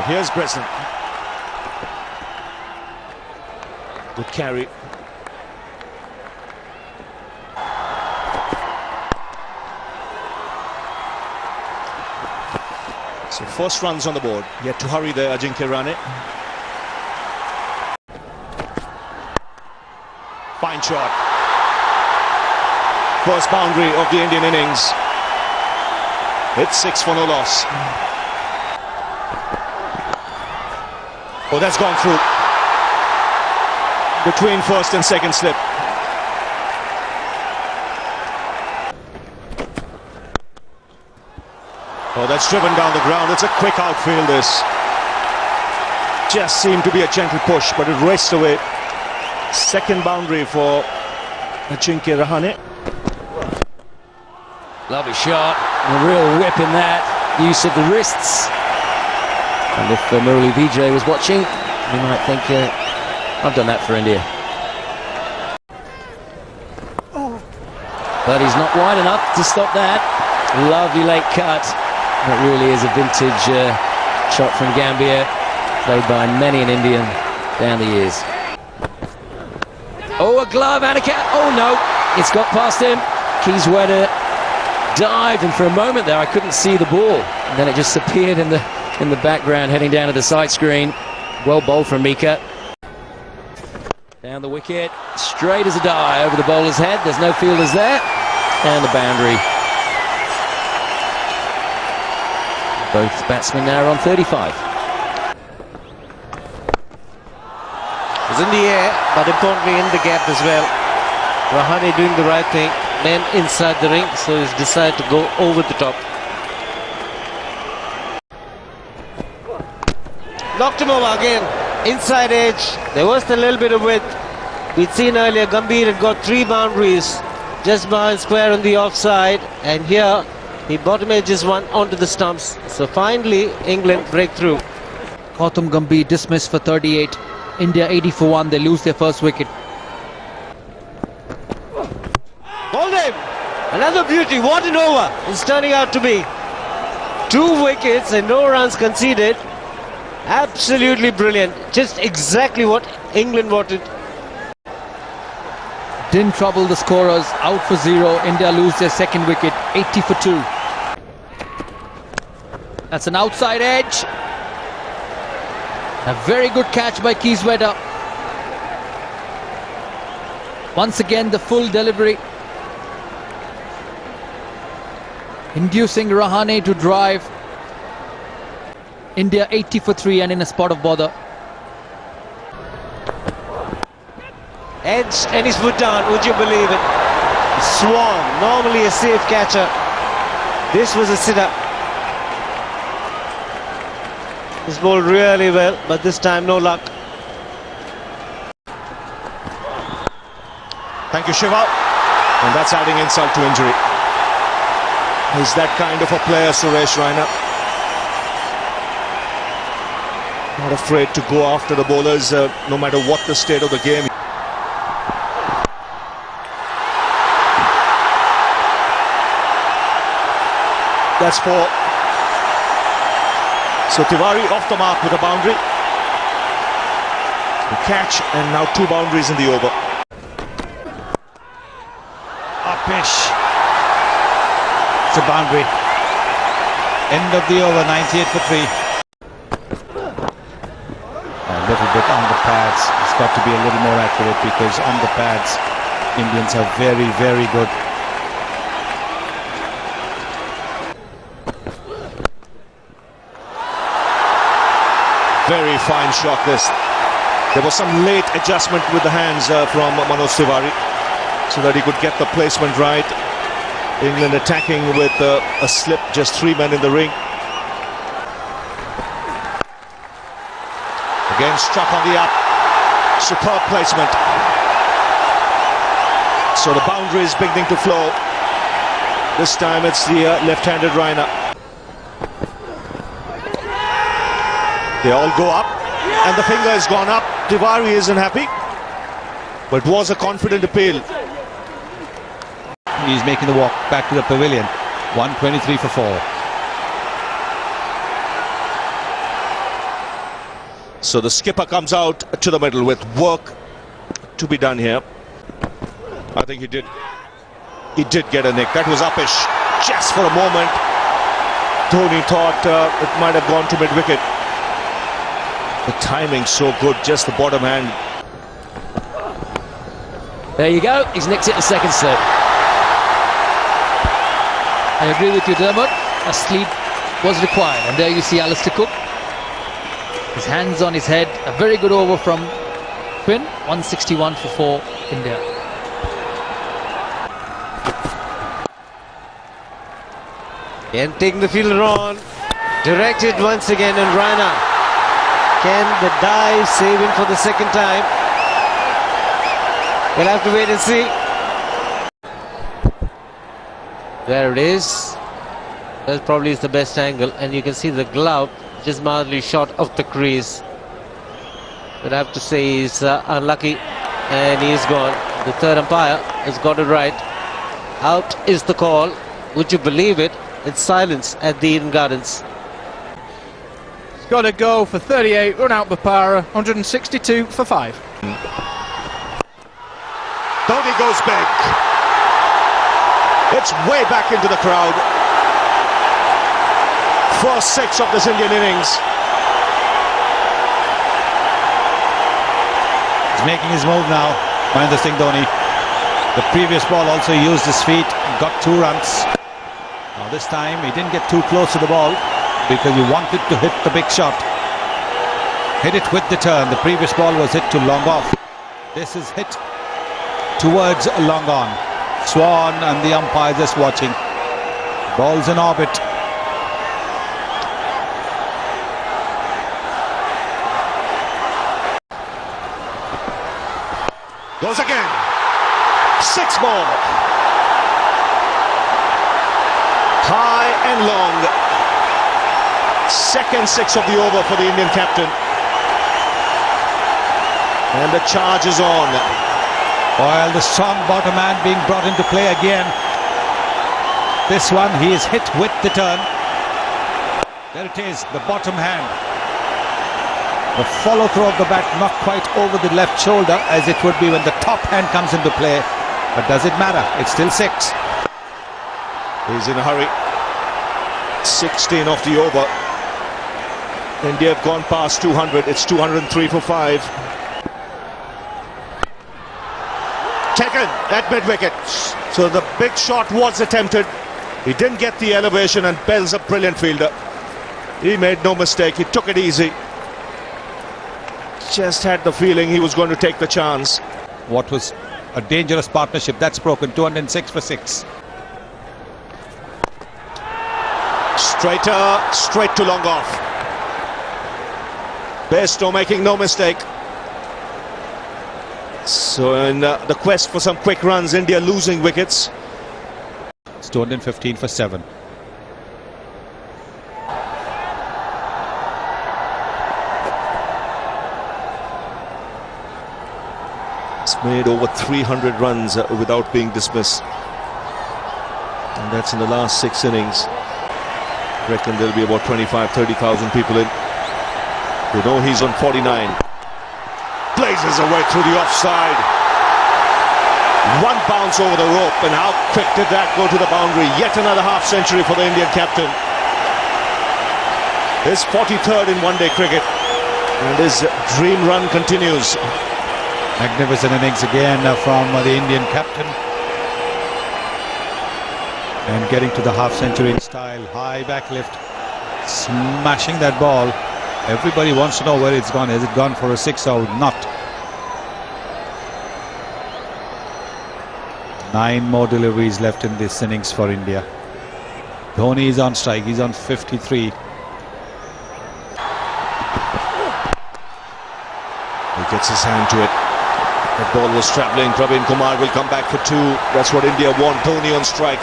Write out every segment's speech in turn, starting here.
Here's Bresnan. Good carry. So first runs on the board. Yet to hurry there, Ajinkya Rahane. Fine shot. First boundary of the Indian innings. It's 6 for no loss. Oh, that's gone through. Between first and second slip. Oh, that's driven down the ground. It's a quick outfield, this. Just seemed to be a gentle push, but it raced away. Second boundary for Ajinkya Rahane. Lovely shot. A real whip in that. Use of the wrists. And if Murali Vijay was watching, he might think, I've done that for India. But he's not wide enough to stop that. Lovely late cut. That really is a vintage shot from Gambia, played by many an Indian down the years. Oh, a glove and a cat. Oh no, it's got past him. Keyswetter dived, and for a moment there I couldn't see the ball, and then it just appeared in the background, heading down to the side screen. Well bowled from Mika. Down the wicket, straight as a die over the bowler's head. There's no fielders there, and the boundary. Both batsmen now are on 35. It's in the air, but importantly in the gap as well. Rahane doing the right thing. Men inside the ring, so he's decided to go over the top. Knocked him over again. Inside edge. There was a little bit of width. We'd seen earlier Gambhir had got 3 boundaries just behind square on the offside, and here he bottom edges one onto the stumps. So finally England break through. Gautam Gambhir dismissed for 38. India 80 for 1. They lose their first wicket. Bowled him. Another beauty. What an over it's turning out to be. 2 wickets and no runs conceded. Absolutely brilliant. Just exactly what England wanted. Didn't trouble the scorers. Out for 0. India lose their second wicket. 80 for 2. That's an outside edge. A very good catch by Keyswetter. Once again the full delivery, inducing Rahane to drive. India 80 for 3 and in a spot of bother. Edge and his foot down, would you believe it? Swan, normally a safe catcher. This was a sitter. He's bowled really well, but this time no luck. Thank you, Shiva. And that's adding insult to injury. He's that kind of a player, Suresh, Raina. Not afraid to go after the bowlers, no matter what the state of the game. That's 4. So Tiwary off the mark with a boundary. The catch, and now 2 boundaries in the over. Upish. It's a boundary. End of the over, 98 for 3. A little bit on the pads. It's got to be a little more accurate, because on the pads, Indians are very, very good. Very fine shot this. There was some late adjustment with the hands from Manoj Tiwary, so that he could get the placement right. England attacking with a slip, just 3 men in the ring. Again struck on the up. Superb placement. So the boundary is beginning to flow. This time it's the left-handed Raina. They all go up, and the finger has gone up. Tiwary isn't happy, but it was a confident appeal. He's making the walk back to the pavilion. 123 for 4. So the skipper comes out to the middle with work to be done here. I think he did get a nick. That was uppish just for a moment. Dhoni thought it might have gone to mid-wicket. The timing so good, just the bottom hand. There you go, he's nicked it the second slip. I agree with you, Dermot. A sleep was required, and there you see Alistair Cook. His hands on his head. A very good over from Quinn. 161 for 4 India. And taking the fielder on, directed once again, and Raina. Can the dive save him for the second time? We'll have to wait and see. There it is. That probably is the best angle, and you can see the glove just mildly short of the crease. But I have to say he's unlucky, and he's gone. The third umpire has got it right. Out is the call. Would you believe it? It's silence at the Eden Gardens. It's got to go for 38, run out Bapara, 162 for 5. Dhoni goes big. It's way back into the crowd. First 6 of this Indian innings. He's making his move now. Mahendra Singh Dhoni. The previous ball also used his feet, got 2 runs. Now this time he didn't get too close to the ball because he wanted to hit the big shot. Hit it with the turn. The previous ball was hit to long off. This is hit towards long on. Swan and the umpire just watching. Ball's in orbit. Goes again. 6 more. High and long. Second 6 of the over for the Indian captain. And the charge is on. While the strong bottom hand being brought into play again. This one he is hit with the turn. There it is, the bottom hand. The follow through of the bat not quite over the left shoulder as it would be when the top hand comes into play. But does it matter? It's still 6. He's in a hurry. 16 off the over. India have gone past 200. It's 203 for 5. Taken at mid-wicket. So the big shot was attempted. He didn't get the elevation, and Bell's a brilliant fielder. He made no mistake. He took it easy. Just had the feeling he was going to take the chance. What was a dangerous partnership. That's broken. 206 for 6. Straight to long off. Bairstow making no mistake. So in the quest for some quick runs, India losing wickets. It's 215 for 7. It's made over 300 runs without being dismissed. And that's in the last 6 innings. I reckon there'll be about 25-30,000 people in. They know he's on 49. Blazes away through the offside. One bounce over the rope, and how quick did that go to the boundary? Yet another half-century for the Indian captain. His 43rd in one-day cricket, and his dream run continues. Magnificent innings again from the Indian captain. And getting to the half-century in style. High backlift. Smashing that ball. Everybody wants to know where it's gone. Has it gone for a 6 or not? 9 more deliveries left in this innings for India. Dhoni is on strike. He's on 53. He gets his hand to it. The ball was travelling. Praveen Kumar will come back for 2. That's what India want. Dhoni on strike.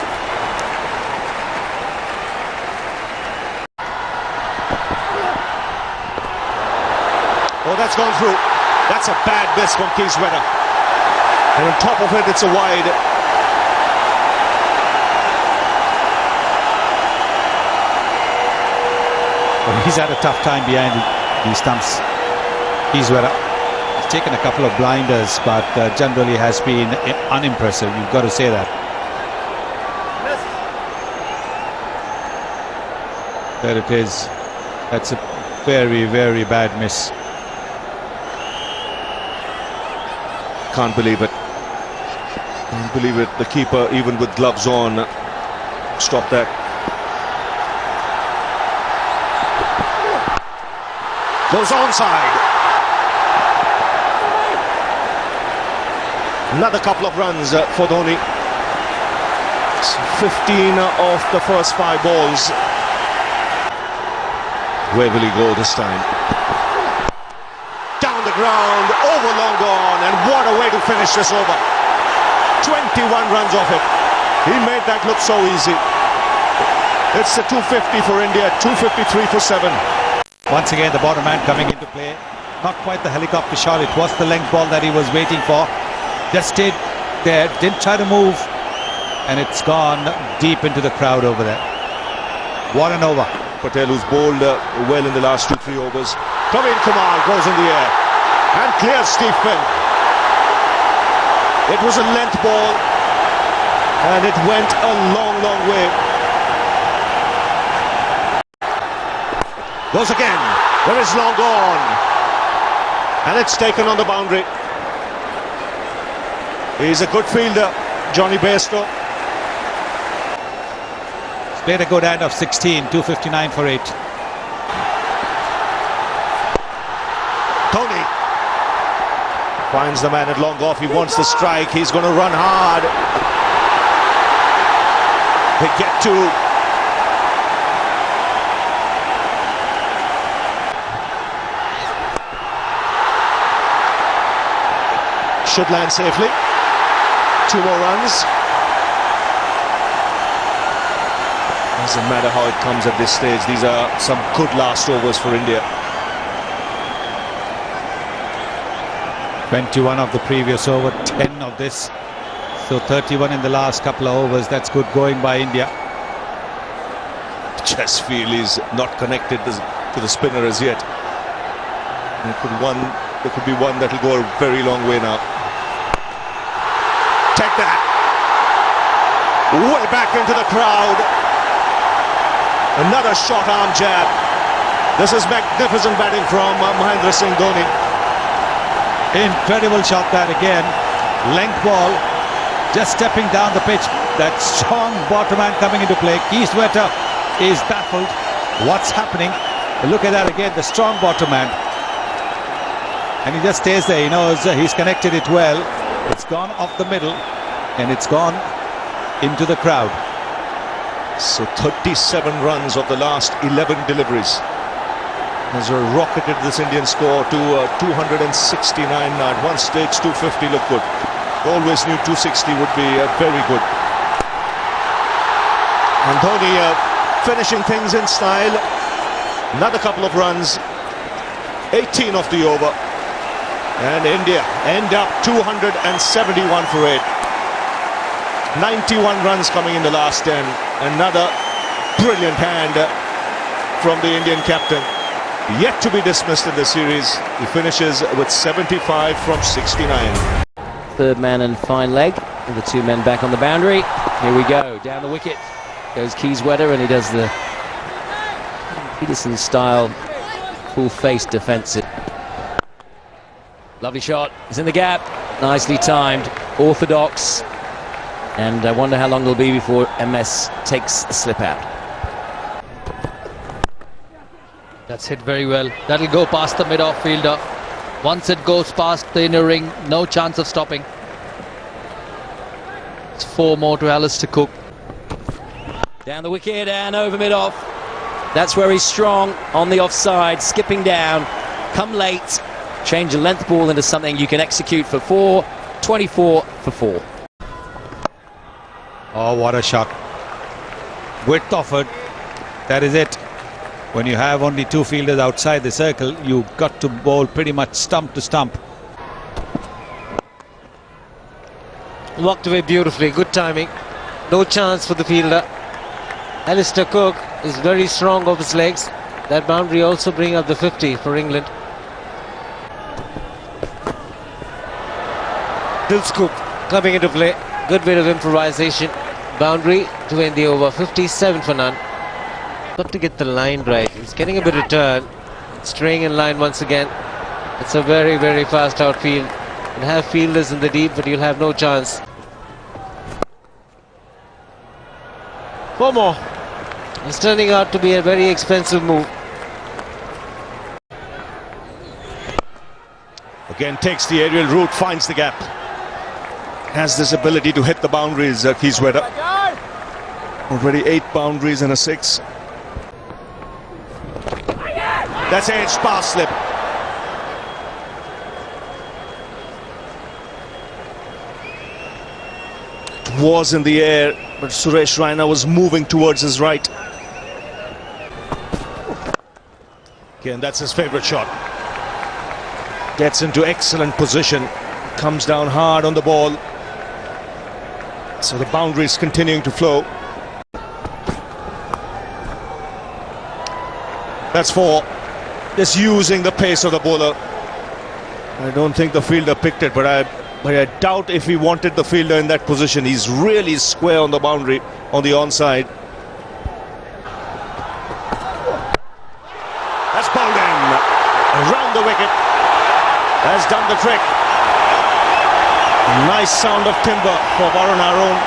Oh, that's gone through. That's a bad miss from Keysweather. And on top of it, it's a wide. Well, he's had a tough time behind these stumps. Kiswara has taken a couple of blinders, but generally has been unimpressive. You've got to say that. There it is. That's a very, very bad miss. Can't believe it. Can't believe it. The keeper, even with gloves on, stopped that. Goes onside. Another couple of runs for Dhoni. 15 of the first 5 balls. Where will he go this time? Down the ground, over long gone, and what a way to finish this over. 21 runs off it. He made that look so easy. It's the 250 for India, 253 for 7. Once again, the bottom man coming into play. Not quite the helicopter shot. It was the length ball that he was waiting for. Just stayed there, didn't try to move, and it's gone deep into the crowd over there. What an over. Patel, who's bowled well in the last 2-3 overs. Praveen Kumar goes in the air and clears Steve Finn. It was a length ball and it went a long, long way. Goes again. There is long gone. And it's taken on the boundary. He's a good fielder, Johnny Bairstow. Played a good end of 16, 259 for 8. Dhoni finds the man at long off. He wants the strike. He's going to run hard. They get to should land safely. 2 more runs. Doesn't matter how it comes at this stage. These are some good last overs for India. 21 of the previous over, 10 of this. So 31 in the last couple of overs. That's good going by India. Just feel he's not connected to the spinner as yet. There could be one that will go a very long way now. Take that. Way back into the crowd. Another short arm jab. This is magnificent batting from Mahendra Singh Dhoni. Incredible shot that again. Length ball. Just stepping down the pitch. That strong bottom man coming into play. Kiswara is baffled. What's happening? Look at that again. The strong bottom man. And he just stays there. He knows he's connected it well. It's gone off the middle. And it's gone into the crowd. So 37 runs of the last 11 deliveries has rocketed this Indian score to 269 now. At one stage 250 looked good. Always knew 260 would be very good. And Dhoni finishing things in style. Another couple of runs. 18 of the over. And India end up 271 for 8. 91 runs coming in the last 10. Another brilliant hand from the Indian captain. Yet to be dismissed in the series. He finishes with 75 from 69. Third man and fine leg. And the 2 men back on the boundary. Here we go. Down the wicket goes Kiswara, and he does the Peterson style full-face defensive. Lovely shot. It's in the gap. Nicely timed. Orthodox. And I wonder how long it'll be before MS takes a slip out. That's hit very well. That'll go past the mid-off fielder. Once it goes past the inner ring, no chance of stopping. It's 4 more to Alistair Cook. Down the wicket and over mid-off. That's where he's strong, on the offside, skipping down. Come late, change a length ball into something you can execute for 4. 24 for 4. Oh, what a shot. Width offered. That is it. When you have only 2 fielders outside the circle, you've got to bowl pretty much stump to stump. Walked away beautifully. Good timing. No chance for the fielder. Alistair Cook is very strong off his legs. That boundary also bring up the 50 for England. little scoop coming into play. Good bit of improvisation. Boundary to end the over. 57 for none. Got to get the line right. He's getting a bit of turn. Straying in line once again. It's a very, very fast outfield. You'll have fielders in the deep, but you'll have no chance. 4 more. It's turning out to be a very expensive move. Again takes the aerial route, finds the gap. Has this ability to hit the boundaries, Kieswetter. Already 8 boundaries and a 6. That's edge pass slip. It was in the air, but Suresh Raina was moving towards his right. Again, that's his favourite shot. Gets into excellent position. Comes down hard on the ball. So the boundary is continuing to flow. That's 4. Just using the pace of the bowler. I don't think the fielder picked it, but I doubt if he wanted the fielder in that position. He's really square on the boundary, on the onside. That's bowled in. Around the wicket. Has done the trick. Nice sound of timber for Varun Arun.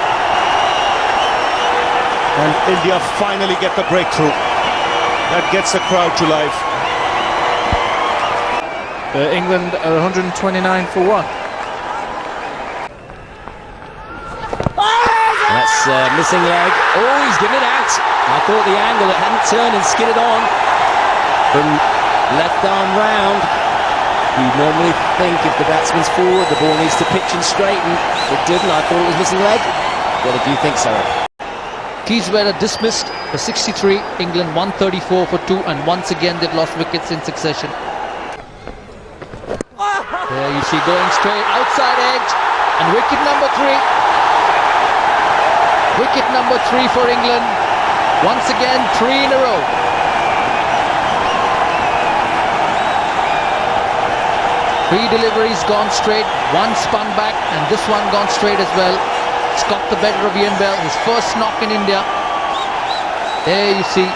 And India finally get the breakthrough. That gets the crowd to life. England are 129 for 1. That's missing leg. Oh, he's given it out. I thought the angle, it hadn't turned and skidded on from left arm round. You'd normally think if the batsman's forward, the ball needs to pitch and straighten. It didn't. I thought it was missing leg. What did you think, Sarah? Kieswetter dismissed for 63. England 134 for 2, and once again they've lost wickets in succession. There you see going straight outside edge, and wicket number 3. Wicket number 3 for England. Once again, 3 in a row. Three deliveries gone straight, 1 spun back, and this one gone straight as well. It's got the better of Ian Bell, his first knock in India. There you see,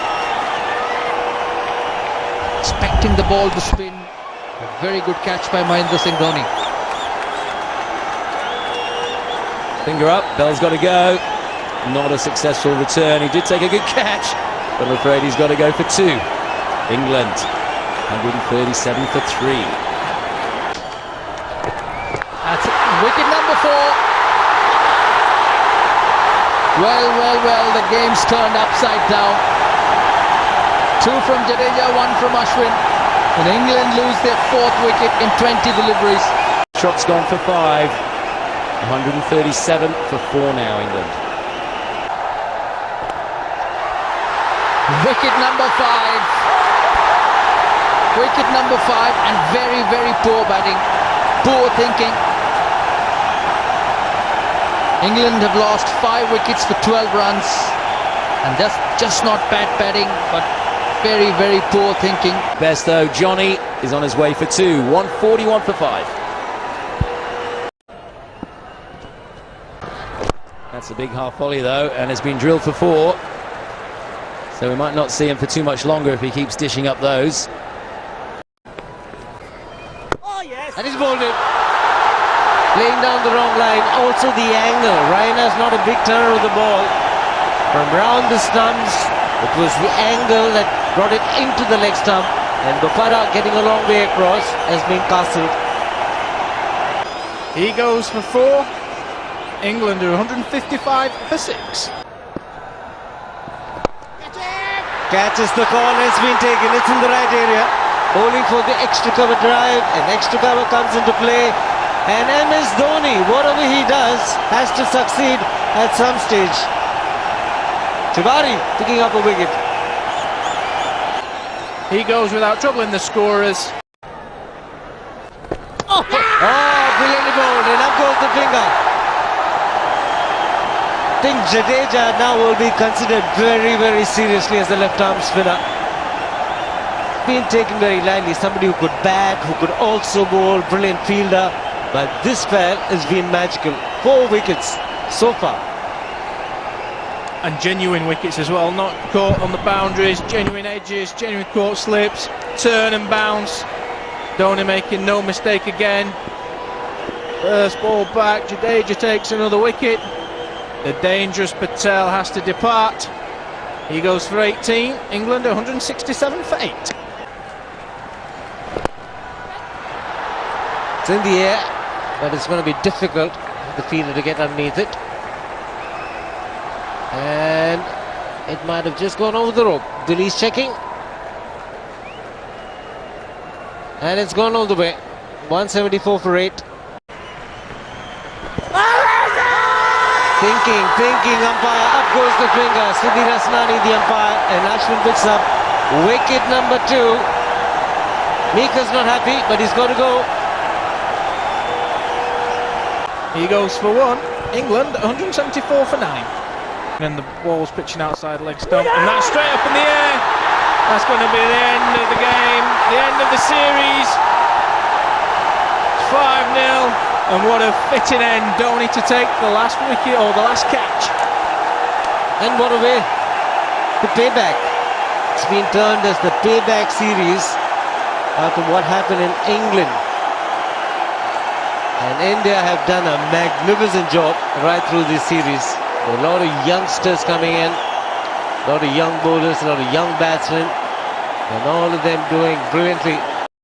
expecting the ball to spin. A very good catch by Mahendra Singh Dhoni. Finger up, Bell's got to go. Not a successful return. He did take a good catch, but I'm afraid he's got to go for 2. England, 137 for 3. That's wicket number 4. Well, the game's turned upside down. 2 from Jadeja, 1 from Ashwin. And England lose their 4th wicket in 20 deliveries. Shots gone for 5. 137 for 4 now, England. Wicket number 5. Wicket number 5, and very, very poor batting. Poor thinking. England have lost 5 wickets for 12 runs, and that's just not bad batting, but very, very poor thinking. Best though, Johnny is on his way for 2. 141 for 5. That's a big half volley though, and has been drilled for 4. So we might not see him for too much longer if he keeps dishing up those. And he's bowled it. Playing down the wrong line. Also the angle. Raina's not a big turner of the ball. From round the stumps, it was the angle that brought it into the leg stump. And Bopara getting a long way across has been castled. He goes for 4. England are 155 for 6. Catches the call, has been taken. It's in the right area. Bowling for the extra cover drive, and extra cover comes into play. And MS Dhoni, whatever he does, has to succeed at some stage. Tiwary picking up a wicket. He goes without troubling the scorers. Oh, brilliantly bowled, and up goes the finger. I think Jadeja now will be considered very, very seriously as the left-arm spinner. Being taken very lightly, somebody who could bat, who could also bowl, brilliant fielder. But this spell has been magical. 4 wickets so far. And genuine wickets as well, not caught on the boundaries, genuine edges, genuine caught slips, turn and bounce. Dhoni making no mistake again. First ball back, Jadeja takes another wicket. The dangerous Patel has to depart. He goes for 18, England 167 for 8. It's in the air, but it's going to be difficult for the fielder to get underneath it. And it might have just gone over the rope. Dhonis checking. And it's gone all the way. 174 for 8. Thinking, umpire. Up goes the finger. Sudhir Asnani, the umpire. And Ashwin picks up wicket number 2. Mika's not happy, but he's got to go. He goes for 1. England 174 for 9. And the ball's pitching outside leg stump, and that's straight up in the air. That's going to be the end of the game, the end of the series. 5-0, and what a fitting end. Dhoni to take the last wicket or the last catch. And what a way to payback. It's been termed as the payback series after what happened in England. And India have done a magnificent job right through this series. A lot of youngsters coming in, a lot of young bowlers, a lot of young batsmen, and all of them doing brilliantly.